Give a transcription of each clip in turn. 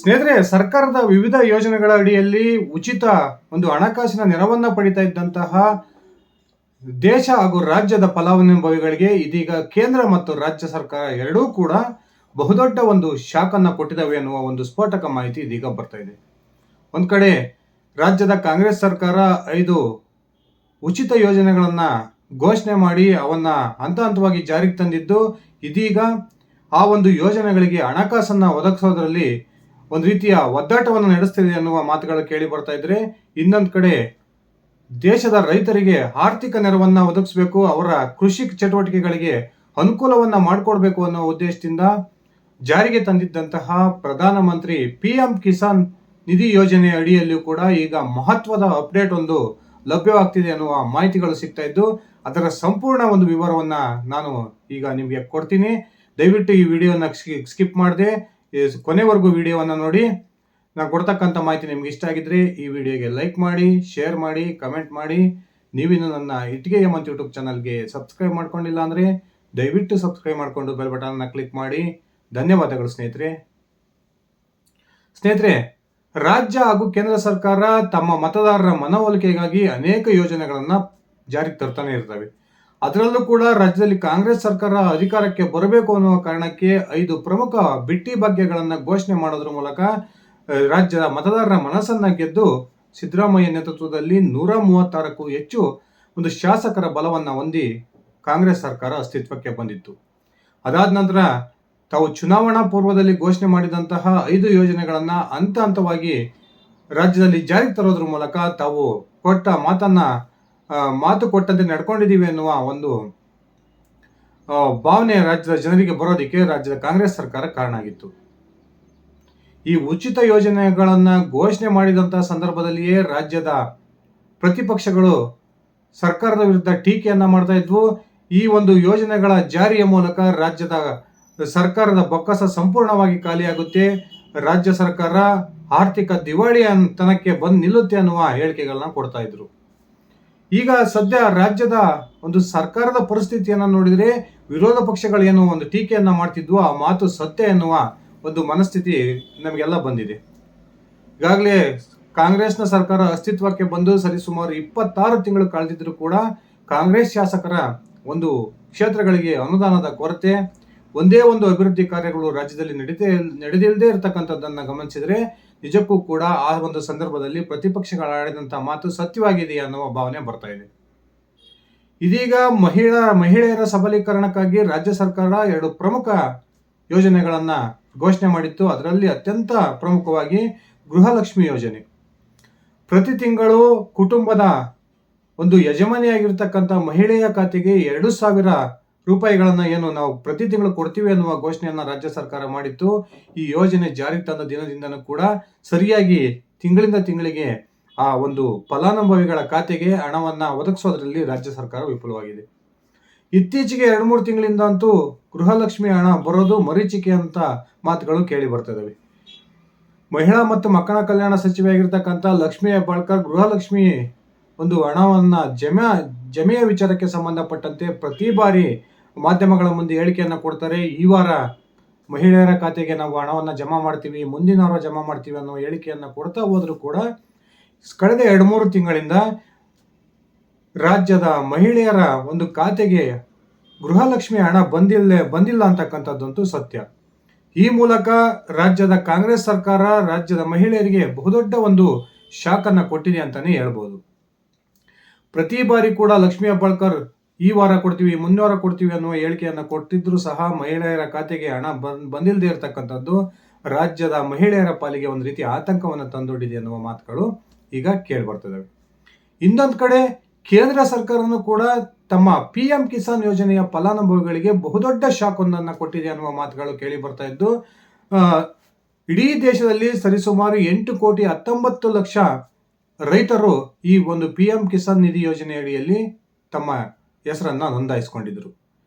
ಸ್ನೇಹಿತರೆ, ಸರ್ಕಾರದ ವಿವಿಧ ಯೋಜನೆಗಳ ಅಡಿಯಲ್ಲಿ ಉಚಿತ ಒಂದು ಹಣಕಾಸಿನ ನೆರವನ್ನ ಪಡಿತಾ ಇದ್ದಂತಹ ದೇಶ ಹಾಗೂ ರಾಜ್ಯದ ಫಲಾನುಭವಿಗಳಿಗೆ ಇದೀಗ ಕೇಂದ್ರ ಮತ್ತು ರಾಜ್ಯ ಸರ್ಕಾರ ಎರಡೂ ಕೂಡ ಬಹುದೊಡ್ಡ ಒಂದು ಶಾಕ್ ಅನ್ನ ಕೊಟ್ಟಿದ್ದಾವೆ ಅನ್ನುವ ಒಂದು ಸ್ಫೋಟಕ ಮಾಹಿತಿ ಇದೀಗ ಬರ್ತಾ ಇದೆ. ಒಂದ್ ಕಡೆ ರಾಜ್ಯದ ಕಾಂಗ್ರೆಸ್ ಸರ್ಕಾರ 5 ಉಚಿತ ಯೋಜನೆಗಳನ್ನ ಘೋಷಣೆ ಮಾಡಿ ಅವನ್ನ ಹಂತ ಹಂತವಾಗಿ ಜಾರಿಗೆ ತಂದಿದ್ದು, ಇದೀಗ ಆ ಒಂದು ಯೋಜನೆಗಳಿಗೆ ಹಣಕಾಸನ್ನ ಒದಗಿಸೋದ್ರಲ್ಲಿ ಒಂದು ರೀತಿಯ ಒದ್ದಾಟವನ್ನು ನಡೆಸ್ತಿದೆ ಅನ್ನುವ ಮಾತುಗಳು ಕೇಳಿ ಬರ್ತಾ ಇದ್ರೆ, ಇನ್ನೊಂದು ಕಡೆ ದೇಶದ ರೈತರಿಗೆ ಆರ್ಥಿಕ ನೆರವನ್ನ ಒದಗಿಸಬೇಕು, ಅವರ ಕೃಷಿ ಚಟುವಟಿಕೆಗಳಿಗೆ ಅನುಕೂಲವನ್ನ ಮಾಡಿಕೊಡ್ಬೇಕು ಅನ್ನೋ ಉದ್ದೇಶದಿಂದ ಜಾರಿಗೆ ತಂದಿದ್ದಂತಹ ಪ್ರಧಾನಮಂತ್ರಿ PM ಕಿಸಾನ್ ನಿಧಿ ಯೋಜನೆ ಅಡಿಯಲ್ಲಿಯೂ ಕೂಡ ಈಗ ಮಹತ್ವದ ಅಪ್ಡೇಟ್ ಒಂದು ಲಭ್ಯವಾಗ್ತಿದೆ ಅನ್ನುವ ಮಾಹಿತಿಗಳು ಸಿಗ್ತಾ ಇದ್ದು, ಅದರ ಸಂಪೂರ್ಣ ಒಂದು ವಿವರವನ್ನ ನಾನು ಈಗ ನಿಮಗೆ ಕೊಡ್ತೀನಿ. ದಯವಿಟ್ಟು ಈ ವಿಡಿಯೋನ ಸ್ಕಿಪ್ ಮಾಡದೆ ಕೊನೆವರೆಗೂ ವಿಡಿಯೋವನ್ನು ನೋಡಿ. ನಾನು ಕೊಡ್ತಕ್ಕಂಥ ಮಾಹಿತಿ ನಿಮ್ಗೆ ಇಷ್ಟ ಆಗಿದ್ರೆ ಈ ವಿಡಿಯೋಗೆ ಲೈಕ್ ಮಾಡಿ, ಶೇರ್ ಮಾಡಿ, ಕಮೆಂಟ್ ಮಾಡಿ. ನೀವಿನ್ನು ನನ್ನ ಇಟ್ಟಿಗೆ ಹೇಮಂತ್ ಯೂಟ್ಯೂಬ್ ಚಾನಲ್ಗೆ ಸಬ್ಸ್ಕ್ರೈಬ್ ಮಾಡ್ಕೊಂಡಿಲ್ಲ ಅಂದರೆ ದಯವಿಟ್ಟು ಸಬ್ಸ್ಕ್ರೈಬ್ ಮಾಡಿಕೊಂಡು ಬೆಲ್ ಬಟನ್ನ ಕ್ಲಿಕ್ ಮಾಡಿ. ಧನ್ಯವಾದಗಳು ಸ್ನೇಹಿತರೆ. ರಾಜ್ಯ ಹಾಗೂ ಕೇಂದ್ರ ಸರ್ಕಾರ ತಮ್ಮ ಮತದಾರರ ಮನವೊಲಿಕೆಗಾಗಿ ಅನೇಕ ಯೋಜನೆಗಳನ್ನು ಜಾರಿಗೆ ತರ್ತಾನೆ ಇರ್ತವೆ. ಅದರಲ್ಲೂ ಕೂಡ ರಾಜ್ಯದಲ್ಲಿ ಕಾಂಗ್ರೆಸ್ ಸರ್ಕಾರ ಅಧಿಕಾರಕ್ಕೆ ಬರಬೇಕು ಅನ್ನುವ ಕಾರಣಕ್ಕೆ 5 ಪ್ರಮುಖ ಬಿಟ್ಟಿ ಭಾಗ್ಯಗಳನ್ನು ಘೋಷಣೆ ಮಾಡೋದ್ರ ಮೂಲಕ ರಾಜ್ಯದ ಮತದಾರರ ಮನಸ್ಸನ್ನ ಗೆದ್ದು ಸಿದ್ದರಾಮಯ್ಯ ನೇತೃತ್ವದಲ್ಲಿ 136ಕ್ಕೂ ಹೆಚ್ಚು ಒಂದು ಶಾಸಕರ ಬಲವನ್ನ ಹೊಂದಿ ಕಾಂಗ್ರೆಸ್ ಸರ್ಕಾರ ಅಸ್ತಿತ್ವಕ್ಕೆ ಬಂದಿತ್ತು. ಅದಾದ ನಂತರ ತಾವು ಚುನಾವಣಾ ಪೂರ್ವದಲ್ಲಿ ಘೋಷಣೆ ಮಾಡಿದಂತಹ 5 ಯೋಜನೆಗಳನ್ನ ಹಂತ ಹಂತವಾಗಿ ರಾಜ್ಯದಲ್ಲಿ ಜಾರಿಗೆ ತರೋದ್ರ ಮೂಲಕ ತಾವು ಕೊಟ್ಟ ಮಾತು ಕೊಟ್ಟಂತೆ ನಡ್ಕೊಂಡಿದ್ದೀವಿ ಅನ್ನುವ ಒಂದು ಭಾವನೆ ರಾಜ್ಯದ ಜನರಿಗೆ ಬರೋದಕ್ಕೆ ರಾಜ್ಯದ ಕಾಂಗ್ರೆಸ್ ಸರ್ಕಾರ ಕಾರಣ ಆಗಿತ್ತು. ಈ ಉಚಿತ ಯೋಜನೆಗಳನ್ನ ಘೋಷಣೆ ಮಾಡಿದಂತಹ ಸಂದರ್ಭದಲ್ಲಿಯೇ ರಾಜ್ಯದ ಪ್ರತಿಪಕ್ಷಗಳು ಸರ್ಕಾರದ ವಿರುದ್ಧ ಟೀಕೆಯನ್ನ ಮಾಡ್ತಾ ಇದ್ವು. ಈ ಒಂದು ಯೋಜನೆಗಳ ಜಾರಿಯ ಮೂಲಕ ರಾಜ್ಯದ ಸರ್ಕಾರದ ಬೊಕ್ಕಸ ಸಂಪೂರ್ಣವಾಗಿ ಖಾಲಿಯಾಗುತ್ತೆ, ರಾಜ್ಯ ಸರ್ಕಾರ ಆರ್ಥಿಕ ದಿವಾಳಿತನಕ್ಕೆ ಬಂದು ನಿಲ್ಲುತ್ತೆ ಅನ್ನುವ ಹೇಳಿಕೆಗಳನ್ನ ಕೊಡ್ತಾ ಇದ್ರು. ಈಗ ಸದ್ಯ ರಾಜ್ಯದ ಒಂದು ಸರ್ಕಾರದ ಪರಿಸ್ಥಿತಿಯನ್ನ ನೋಡಿದ್ರೆ ವಿರೋಧ ಪಕ್ಷಗಳು ಏನು ಒಂದು ಟೀಕೆಯನ್ನ ಮಾಡ್ತಿದ್ವು, ಆ ಮಾತು ಸತ್ಯ ಎನ್ನುವ ಒಂದು ಮನಸ್ಥಿತಿ ನಮಗೆಲ್ಲ ಬಂದಿದೆ. ಈಗಾಗಲೇ ಕಾಂಗ್ರೆಸ್ನ ಸರ್ಕಾರ ಅಸ್ತಿತ್ವಕ್ಕೆ ಬಂದು ಸರಿಸುಮಾರು 26 ತಿಂಗಳು ಕಳೆದಿದ್ರು ಕೂಡ ಕಾಂಗ್ರೆಸ್ ಶಾಸಕರ ಒಂದು ಕ್ಷೇತ್ರಗಳಿಗೆ ಅನುದಾನದ ಕೊರತೆ, ಒಂದೇ ಒಂದು ಅಭಿವೃದ್ಧಿ ಕಾರ್ಯಗಳು ರಾಜ್ಯದಲ್ಲಿ ನಡೆದಿಲ್ಲದೆ ಇರತಕ್ಕಂಥದ್ದನ್ನ ಗಮನಿಸಿದ್ರೆ ನಿಜಕ್ಕೂ ಕೂಡ ಆ ಒಂದು ಸಂದರ್ಭದಲ್ಲಿ ಪ್ರತಿಪಕ್ಷಗಳ ಆಡಿದಂತಹ ಮಾತು ಸತ್ಯವಾಗಿದೆ ಅನ್ನುವ ಭಾವನೆ ಬರ್ತಾ ಇದೆ. ಇದೀಗ ಮಹಿಳೆಯರ ಸಬಲೀಕರಣಕ್ಕಾಗಿ ರಾಜ್ಯ ಸರ್ಕಾರ 2 ಪ್ರಮುಖ ಯೋಜನೆಗಳನ್ನ ಘೋಷಣೆ ಮಾಡಿತ್ತು. ಅದರಲ್ಲಿ ಅತ್ಯಂತ ಪ್ರಮುಖವಾಗಿ ಗೃಹಲಕ್ಷ್ಮಿ ಯೋಜನೆ. ಪ್ರತಿ ತಿಂಗಳು ಕುಟುಂಬದ ಒಂದು ಯಜಮಾನಿಯಾಗಿರ್ತಕ್ಕಂಥ ಮಹಿಳೆಯ ಖಾತೆಗೆ 2,000 ರೂಪಾಯಿಗಳನ್ನ ಏನು ನಾವು ಪ್ರತಿ ತಿಂಗಳು ಕೊಡ್ತೀವಿ ಅನ್ನುವ ಘೋಷಣೆಯನ್ನ ರಾಜ್ಯ ಸರ್ಕಾರ ಮಾಡಿತ್ತು. ಈ ಯೋಜನೆ ಜಾರಿಗೆ ತಂದ ದಿನದಿಂದನೂ ಕೂಡ ಸರಿಯಾಗಿ ತಿಂಗಳಿಂದ ತಿಂಗಳಿಗೆ ಆ ಒಂದು ಫಲಾನುಭವಿಗಳ ಖಾತೆಗೆ ಹಣವನ್ನ ಒದಗಿಸೋದ್ರಲ್ಲಿ ರಾಜ್ಯ ಸರ್ಕಾರ ವಿಫಲವಾಗಿದೆ. ಇತ್ತೀಚೆಗೆ 2-3 ತಿಂಗಳಿಂದ ಅಂತೂ ಗೃಹಲಕ್ಷ್ಮಿ ಹಣ ಬರೋದು ಮರೀಚಿಕೆ ಅಂತ ಮಾತುಗಳು ಕೇಳಿ ಬರ್ತದವೆ. ಮಹಿಳಾ ಮತ್ತು ಮಕ್ಕಳ ಕಲ್ಯಾಣ ಸಚಿವೆಯಾಗಿರ್ತಕ್ಕಂಥ ಲಕ್ಷ್ಮೀ ಹೆಬ್ಬಾಳ್ಕರ್ ಗೃಹಲಕ್ಷ್ಮಿ ಒಂದು ಹಣವನ್ನ ಜಮೆಯ ವಿಚಾರಕ್ಕೆ ಸಂಬಂಧಪಟ್ಟಂತೆ ಪ್ರತಿ ಬಾರಿ ಮಾಧ್ಯಮಗಳ ಮುಂದೆ ಹೇಳಿಕೆಯನ್ನ ಕೊಡ್ತಾರೆ. ಈ ವಾರ ಮಹಿಳೆಯರ ಖಾತೆಗೆ ನಾವು ಹಣವನ್ನ ಜಮಾ ಮಾಡ್ತೀವಿ, ಮುಂದಿನ ವಾರ ಜಮಾ ಮಾಡ್ತೀವಿ ಅನ್ನೋ ಹೇಳಿಕೆಯನ್ನ ಕೊಡ್ತಾ ಹೋದ್ರು ಕೂಡ ಕಳೆದ 2-3 ತಿಂಗಳಿಂದ ರಾಜ್ಯದ ಮಹಿಳೆಯರ ಒಂದು ಖಾತೆಗೆ ಗೃಹಲಕ್ಷ್ಮಿ ಹಣ ಬಂದಿಲ್ಲ ಅಂತಕ್ಕಂಥದ್ದಂತೂ ಸತ್ಯ. ಈ ಮೂಲಕ ರಾಜ್ಯದ ಕಾಂಗ್ರೆಸ್ ಸರ್ಕಾರ ರಾಜ್ಯದ ಮಹಿಳೆಯರಿಗೆ ಬಹುದೊಡ್ಡ ಒಂದು ಶಾಕ್ ಅನ್ನ ಕೊಟ್ಟಿದೆ ಅಂತಾನೆ ಹೇಳ್ಬೋದು. ಪ್ರತಿ ಬಾರಿ ಕೂಡ ಲಕ್ಷ್ಮೀ ಹೆಬ್ಬಾಳ್ಕರ್ ಈ ವಾರ ಕೊಡ್ತೀವಿ, ಮುಂದಿನ ವಾರ ಕೊಡ್ತೀವಿ ಅನ್ನುವ ಹೇಳಿಕೆಯನ್ನ ಕೊಟ್ಟಿದ್ರು ಸಹ ಮಹಿಳೆಯರ ಖಾತೆಗೆ ಹಣ ಬಂದಿಲ್ಲದೆ ಇರತಕ್ಕಂಥದ್ದು ರಾಜ್ಯದ ಮಹಿಳೆಯರ ಪಾಲಿಗೆ ಒಂದು ರೀತಿ ಆತಂಕವನ್ನು ತಂದೊಡ್ಡಿದೆ ಅನ್ನುವ ಮಾತುಗಳು ಈಗ ಕೇಳಿ ಬರ್ತದವೆ. ಇನ್ನೊಂದು ಕಡೆ ಕೇಂದ್ರ ಸರ್ಕಾರನೂ ಕೂಡ ತಮ್ಮ PM ಕಿಸಾನ್ ಯೋಜನೆಯ ಫಲಾನುಭವಿಗಳಿಗೆ ಬಹುದೊಡ್ಡ ಶಾಕ್ ಒಂದನ್ನ ಕೊಟ್ಟಿದೆ ಅನ್ನುವ ಮಾತುಗಳು ಕೇಳಿ ಬರ್ತಾ ಇದ್ದು, ಇಡೀ ದೇಶದಲ್ಲಿ ಸರಿಸುಮಾರು 8,19,00,000 ರೈತರು ಈ ಒಂದು PM ಕಿಸಾನ್ ನಿಧಿ ಯೋಜನೆ ಅಡಿಯಲ್ಲಿ ತಮ್ಮ ಹೆಸರನ್ನ ನೋಂದಾಯಿಸಿಕೊಂಡಿದ್ರು.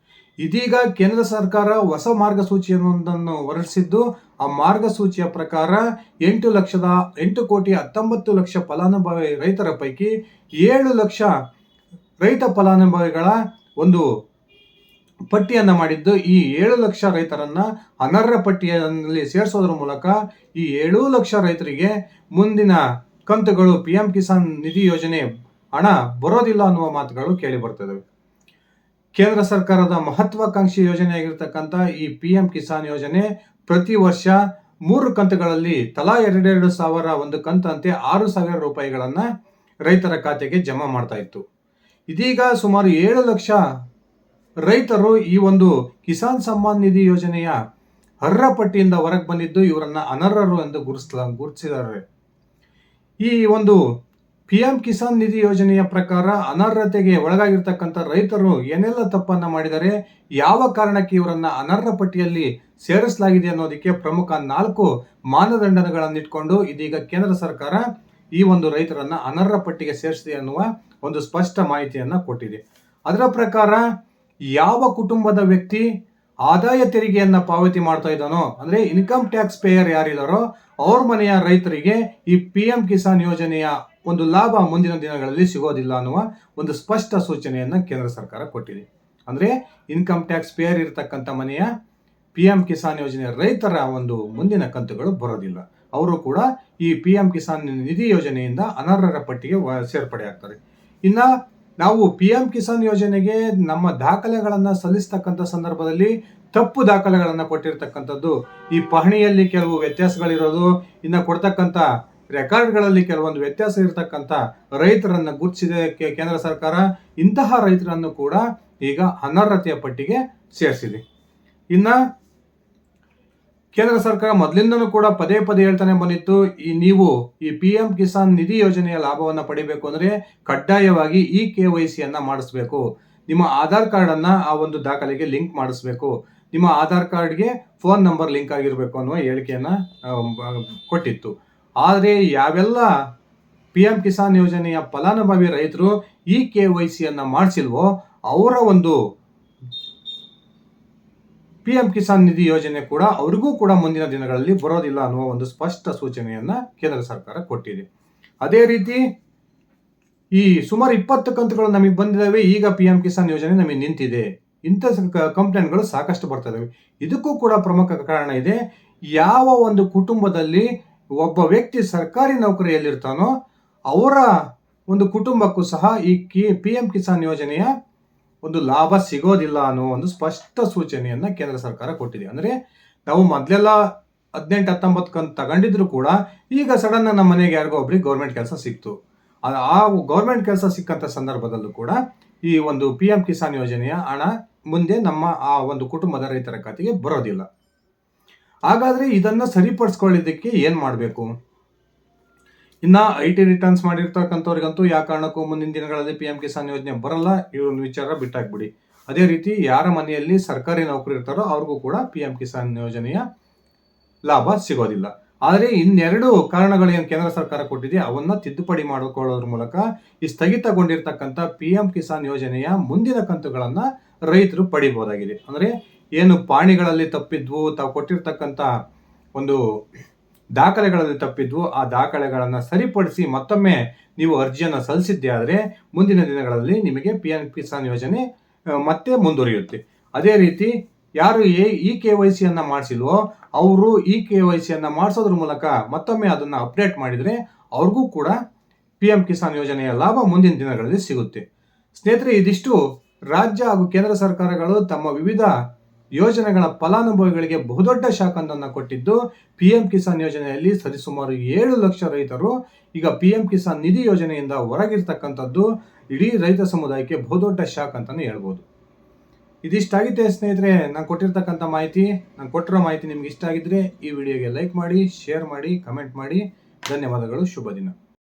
ಇದೀಗ ಕೇಂದ್ರ ಸರ್ಕಾರ ಹೊಸ ಮಾರ್ಗಸೂಚಿಯೊಂದನ್ನು ಹೊರಡಿಸಿದ್ದು, ಆ ಮಾರ್ಗಸೂಚಿಯ ಪ್ರಕಾರ 8,19,00,000 ಫಲಾನುಭವಿ ರೈತರ ಪೈಕಿ 7 ಲಕ್ಷ ರೈತ ಫಲಾನುಭವಿಗಳ ಒಂದು ಪಟ್ಟಿಯನ್ನು ಮಾಡಿದ್ದು ಈ 7 ಲಕ್ಷ ರೈತರನ್ನ ಅನರ್ಹ ಪಟ್ಟಿಯಲ್ಲಿ ಸೇರಿಸೋದ್ರ ಮೂಲಕ ಈ 7 ಲಕ್ಷ ರೈತರಿಗೆ ಮುಂದಿನ ಕಂತುಗಳು PM ಕಿಸಾನ್ ನಿಧಿ ಯೋಜನೆ ಹಣ ಬರೋದಿಲ್ಲ ಅನ್ನುವ ಮಾತುಗಳು ಕೇಳಿ ಬರ್ತದವೆ. ಕೇಂದ್ರ ಸರ್ಕಾರದ ಮಹತ್ವಾಕಾಂಕ್ಷಿ ಯೋಜನೆಯಾಗಿರ್ತಕ್ಕಂಥ ಈ PM ಕಿಸಾನ್ ಯೋಜನೆ ಪ್ರತಿ ವರ್ಷ 3 ಕಂತುಗಳಲ್ಲಿ ತಲಾ 2 ಸಾವಿರ ಒಂದು ಕಂತಂತೆ 6,000 ರೂಪಾಯಿಗಳನ್ನ ರೈತರ ಖಾತೆಗೆ ಜಮಾ ಮಾಡ್ತಾ ಇತ್ತು. ಇದೀಗ ಸುಮಾರು 7 ಲಕ್ಷ ರೈತರು ಈ ಒಂದು ಕಿಸಾನ್ ಸಮ್ಮಾನ್ ನಿಧಿ ಯೋಜನೆಯ ಅರ್ಹ ಪಟ್ಟಿಯಿಂದ ಹೊರಗೆ ಬಂದಿದ್ದು ಇವರನ್ನ ಅನರ್ಹರು ಎಂದು ಗುರುತಿಸಿದ್ದಾರೆ. ಈ ಒಂದು PM ಕಿಸಾನ್ ನಿಧಿ ಯೋಜನೆಯ ಪ್ರಕಾರ ಅನರ್ಹತೆಗೆ ಒಳಗಾಗಿರ್ತಕ್ಕಂಥ ರೈತರು ಏನೆಲ್ಲ ತಪ್ಪನ್ನ ಮಾಡಿದರೆ, ಯಾವ ಕಾರಣಕ್ಕೆ ಇವರನ್ನ ಅನರ್ಹ ಪಟ್ಟಿಯಲ್ಲಿ ಸೇರಿಸಲಾಗಿದೆ ಅನ್ನೋದಕ್ಕೆ ಪ್ರಮುಖ 4 ಮಾನದಂಡಗಳನ್ನಿಟ್ಕೊಂಡು ಇದೀಗ ಕೇಂದ್ರ ಸರ್ಕಾರ ಈ ಒಂದು ರೈತರನ್ನ ಅನರ್ಹ ಪಟ್ಟಿಗೆ ಸೇರಿಸಿದೆ ಅನ್ನುವ ಒಂದು ಸ್ಪಷ್ಟ ಮಾಹಿತಿಯನ್ನ ಕೊಟ್ಟಿದೆ. ಅದರ ಪ್ರಕಾರ ಯಾವ ಕುಟುಂಬದ ವ್ಯಕ್ತಿ ಆದಾಯ ತೆರಿಗೆಯನ್ನ ಪಾವತಿ ಮಾಡ್ತಾ ಇದ್ದಾನೋ, ಅಂದ್ರೆ ಇನ್ಕಮ್ ಟ್ಯಾಕ್ಸ್ ಪೇಯರ್ ಯಾರಿದಾರೋ ಅವ್ರ ಮನೆಯ ರೈತರಿಗೆ ಈ PM ಕಿಸಾನ್ ಯೋಜನೆಯ ಒಂದು ಲಾಭ ಮುಂದಿನ ದಿನಗಳಲ್ಲಿ ಸಿಗೋದಿಲ್ಲ ಅನ್ನುವ ಒಂದು ಸ್ಪಷ್ಟ ಸೂಚನೆಯನ್ನ ಕೇಂದ್ರ ಸರ್ಕಾರ ಕೊಟ್ಟಿದೆ. ಅಂದ್ರೆ ಇನ್ಕಮ್ ಟ್ಯಾಕ್ಸ್ ಪೇಯರ್ ಇರತಕ್ಕಂಥ ಮನೆಯ PM ಕಿಸಾನ್ ಯೋಜನೆಯ ರೈತರ ಒಂದು ಮುಂದಿನ ಕಂತುಗಳು ಬರೋದಿಲ್ಲ. ಅವರು ಕೂಡ ಈ PM ಕಿಸಾನ್ ನಿಧಿ ಯೋಜನೆಯಿಂದ ಅನರ್ಹರ ಪಟ್ಟಿಗೆ ಸೇರ್ಪಡೆ ಆಗ್ತಾರೆ. ಇನ್ನ ನಾವು PM ಕಿಸಾನ್ ಯೋಜನೆಗೆ ನಮ್ಮ ದಾಖಲೆಗಳನ್ನ ಸಲ್ಲಿಸ್ತಕ್ಕಂಥ ಸಂದರ್ಭದಲ್ಲಿ ತಪ್ಪು ದಾಖಲೆಗಳನ್ನ ಕೊಟ್ಟಿರ್ತಕ್ಕಂಥದ್ದು, ಈ ಪಹಣಿಯಲ್ಲಿ ಕೆಲವು ವ್ಯತ್ಯಾಸಗಳಿರೋದು, ಇನ್ನು ಕೊಡ್ತಕ್ಕಂಥ ರೆಕಾರ್ಡ್ಗಳಲ್ಲಿ ಕೆಲವೊಂದು ವ್ಯತ್ಯಾಸ ಇರತಕ್ಕಂಥ ರೈತರನ್ನ ಗುರುತಿಸಿದೆ ಕೇಂದ್ರ ಸರ್ಕಾರ. ಇಂತಹ ರೈತರನ್ನು ಕೂಡ ಈಗ ಅನರ್ಹತೆಯ ಪಟ್ಟಿಗೆ ಸೇರಿಸಿದೆ. ಇನ್ನ ಕೇಂದ್ರ ಸರ್ಕಾರ ಮೊದಲಿಂದನೂ ಕೂಡ ಪದೇ ಹೇಳ್ತಾನೆ ಬಂದಿತ್ತು, ನೀವು ಈ PM ಕಿಸಾನ್ ನಿಧಿ ಯೋಜನೆಯ ಲಾಭವನ್ನ ಪಡಿಬೇಕು ಅಂದ್ರೆ ಕಡ್ಡಾಯವಾಗಿ ಈ KYC ಯನ್ನ ಮಾಡಿಸ್ಬೇಕು, ನಿಮ್ಮ ಆಧಾರ್ ಕಾರ್ಡ್ ಅನ್ನ ಆ ಒಂದು ದಾಖಲೆಗೆ ಲಿಂಕ್ ಮಾಡಿಸ್ಬೇಕು, ನಿಮ್ಮ ಆಧಾರ್ ಕಾರ್ಡ್ಗೆ ಫೋನ್ ನಂಬರ್ ಲಿಂಕ್ ಆಗಿರ್ಬೇಕು ಅನ್ನುವ ಹೇಳಿಕೆಯನ್ನ ಕೊಟ್ಟಿತ್ತು. ಆದರೆ ಯಾವೆಲ್ಲ PM ಕಿಸಾನ್ ಯೋಜನೆಯ ಫಲಾನುಭವಿ ರೈತರು ಈ KYC ಯನ್ನ ಮಾಡಿಸಿಲ್ವೋ ಅವರ ಒಂದು PM ಕಿಸಾನ್ ನಿಧಿ ಯೋಜನೆ ಕೂಡ ಅವ್ರಿಗೂ ಕೂಡ ಮುಂದಿನ ದಿನಗಳಲ್ಲಿ ಬರೋದಿಲ್ಲ ಅನ್ನುವ ಒಂದು ಸ್ಪಷ್ಟ ಸೂಚನೆಯನ್ನ ಕೇಂದ್ರ ಸರ್ಕಾರ ಕೊಟ್ಟಿದೆ. ಅದೇ ರೀತಿ ಈ ಸುಮಾರು 20 ಕಂತುಗಳು ನಮಗೆ ಬಂದಿದ್ದಾವೆ, ಈಗ PM ಕಿಸಾನ್ ಯೋಜನೆ ನಮಗೆ ನಿಂತಿದೆ, ಇಂಥ ಕಂಪ್ಲೇಂಟ್ಗಳು ಸಾಕಷ್ಟು ಬರ್ತವೆ. ಇದಕ್ಕೂ ಕೂಡ ಪ್ರಮುಖ ಕಾರಣ ಇದೆ. ಯಾವ ಒಂದು ಕುಟುಂಬದಲ್ಲಿ ಒಬ್ಬ ವ್ಯಕ್ತಿ ಸರ್ಕಾರಿ ನೌಕರಿಯಲ್ಲಿರ್ತಾನೋ ಅವರ ಒಂದು ಕುಟುಂಬಕ್ಕೂ ಸಹ ಈ PM ಕಿಸಾನ್ ಯೋಜನೆಯ ಒಂದು ಲಾಭ ಸಿಗೋದಿಲ್ಲ ಅನ್ನೋ ಒಂದು ಸ್ಪಷ್ಟ ಸೂಚನೆಯನ್ನ ಕೇಂದ್ರ ಸರ್ಕಾರ ಕೊಟ್ಟಿದೆ. ಅಂದ್ರೆ ನಾವು ಮೊದಲೆಲ್ಲ 18-19 ಕಂತು ತಗೊಂಡಿದ್ರು ಕೂಡ ಈಗ ಸಡನ್ ನಮ್ಮ ಮನೆಗೆ ಯಾರಿಗೋ ಒಬ್ರಿಗೆ ಗೌರ್ಮೆಂಟ್ ಕೆಲಸ ಸಿಕ್ತು. ಆ ಗೌರ್ಮೆಂಟ್ ಕೆಲಸ ಸಿಕ್ಕಂತ ಸಂದರ್ಭದಲ್ಲೂ ಕೂಡ ಈ ಒಂದು PM ಕಿಸಾನ್ ಯೋಜನೆಯ ಹಣ ಮುಂದೆ ನಮ್ಮ ಆ ಒಂದು ಕುಟುಂಬದ ರೈತರ ಖಾತೆಗೆ ಬರೋದಿಲ್ಲ. ಹಾಗಾದ್ರೆ ಇದನ್ನ ಸರಿಪಡಿಸ್ಕೊಳ್ಳಿದ್ದಕ್ಕೆ ಏನ್ ಮಾಡಬೇಕು? ಇನ್ನ IT ರಿಟರ್ನ್ಸ್ ಮಾಡಿರ್ತಕ್ಕಂಥವ್ರಿಗಂತೂ ಯಾವ ಕಾರಣಕ್ಕೂ ಮುಂದಿನ ದಿನಗಳಲ್ಲಿ PM ಕಿಸಾನ್ ಯೋಜನೆ ಬರಲ್ಲ, ಈ ಒಂದು ವಿಚಾರ ಬಿಟ್ಟಾಕ್ಬಿಡಿ. ಅದೇ ರೀತಿ ಯಾರ ಮನೆಯಲ್ಲಿ ಸರ್ಕಾರಿ ನೌಕರಿ ಇರ್ತಾರೋ ಅವ್ರಿಗೂ ಕೂಡ PM ಕಿಸಾನ್ ಯೋಜನೆಯ ಲಾಭ ಸಿಗೋದಿಲ್ಲ. ಆದರೆ ಇನ್ನೆರಡು ಕಾರಣಗಳು ಏನು ಕೇಂದ್ರ ಸರ್ಕಾರ ಕೊಟ್ಟಿದೆ ಅವನ್ನ ತಿದ್ದುಪಡಿ ಮಾಡಿಕೊಳ್ಳೋದ್ರ ಮೂಲಕ ಈ ಸ್ಥಗಿತಗೊಂಡಿರ್ತಕ್ಕಂಥ PM ಕಿಸಾನ್ ಯೋಜನೆಯ ಮುಂದಿನ ಕಂತುಗಳನ್ನ ರೈತರು ಪಡಿಬಹುದಾಗಿದೆ. ಅಂದ್ರೆ ಏನು ಪಾಣಿಗಳಲ್ಲಿ ತಪ್ಪಿದ್ವು, ತಾವು ಕೊಟ್ಟಿರ್ತಕ್ಕಂಥ ಒಂದು ದಾಖಲೆಗಳಲ್ಲಿ ತಪ್ಪಿದ್ವು, ಆ ದಾಖಲೆಗಳನ್ನು ಸರಿಪಡಿಸಿ ಮತ್ತೊಮ್ಮೆ ನೀವು ಅರ್ಜಿಯನ್ನು ಸಲ್ಲಿಸಿದ್ದೆ ಆದರೆ ಮುಂದಿನ ದಿನಗಳಲ್ಲಿ ನಿಮಗೆ PM ಕಿಸಾನ್ ಯೋಜನೆ ಮತ್ತೆ ಮುಂದುವರಿಯುತ್ತೆ. ಅದೇ ರೀತಿ ಯಾರು ಈ KYC ಯನ್ನ ಮಾಡಿಸಿಲ್ವೋ ಅವರು ಈ KYC ಯನ್ನ ಮಾಡಿಸೋದ್ರ ಮೂಲಕ ಮತ್ತೊಮ್ಮೆ ಅದನ್ನ ಅಪ್ಡೇಟ್ ಮಾಡಿದ್ರೆ ಅವ್ರಿಗೂ ಕೂಡ PM ಕಿಸಾನ್ ಯೋಜನೆಯ ಲಾಭ ಮುಂದಿನ ದಿನಗಳಲ್ಲಿ ಸಿಗುತ್ತೆ. ಸ್ನೇಹಿತರೆ, ಇದಿಷ್ಟು ರಾಜ್ಯ ಹಾಗೂ ಕೇಂದ್ರ ಸರ್ಕಾರಗಳು ತಮ್ಮ ವಿವಿಧ ಯೋಜನೆಗಳ ಫಲಾನುಭವಿಗಳಿಗೆ ಬಹುದೊಡ್ಡ ಶಾಖವನ್ನು ಕೊಟ್ಟಿದ್ದು, PM ಕಿಸಾನ್ ಯೋಜನೆಯಲ್ಲಿ ಸರಿಸುಮಾರು 7 ಲಕ್ಷ ರೈತರು ಈಗ PM ಕಿಸಾನ್ ನಿಧಿ ಯೋಜನೆಯಿಂದ ಹೊರಗಿರ್ತಕ್ಕಂಥದ್ದು ಇಡೀ ರೈತ ಸಮುದಾಯಕ್ಕೆ ಬಹುದೊಡ್ಡ ಶಾಕ್ ಅಂತಾನೆ ಹೇಳ್ಬೋದು. ಇದಿಷ್ಟಾಗಿದೆ ಸ್ನೇಹಿತರೆ ನಾನು ಕೊಟ್ಟಿರ್ತಕ್ಕಂಥ ಮಾಹಿತಿ. ನಾನು ಕೊಟ್ಟಿರೋ ಮಾಹಿತಿ ನಿಮ್ಗೆ ಇಷ್ಟ ಆಗಿದ್ರೆ ಈ ವಿಡಿಯೋಗೆ ಲೈಕ್ ಮಾಡಿ, ಶೇರ್ ಮಾಡಿ, ಕಮೆಂಟ್ ಮಾಡಿ. ಧನ್ಯವಾದಗಳು. ಶುಭ ದಿನ.